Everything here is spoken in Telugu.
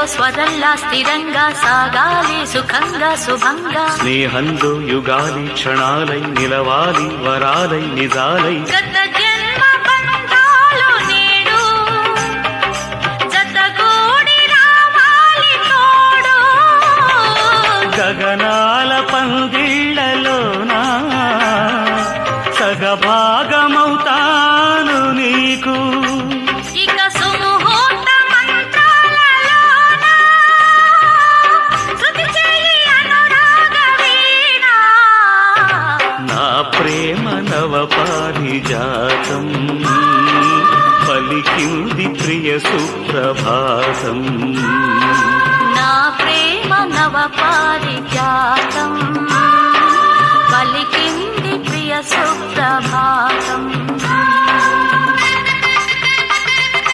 స్వదంలా స్థిరంగా సాగాలి సుఖంగా శుభంగా. స్నేహంలో యుగాలి క్షణాలై నిలవాలి వరాలై నిజాలై. గత జన్మ బంధాలు నేడు జతగూడి రావాలి తోడు. గగనాల పందిళ్లలోనా సగభాగమవుతాను నీకు. ఇక సుముహూర్త మంత్రాలలోన శృతి చేయి అనురాగ వీణ. నా ప్రేమ నవపారిజాతం పలికింది ప్రియ సుప్రభాతం. నా ప్రేమ నవపారిజాతం పలికింది ప్రియ సుప్రభాతం.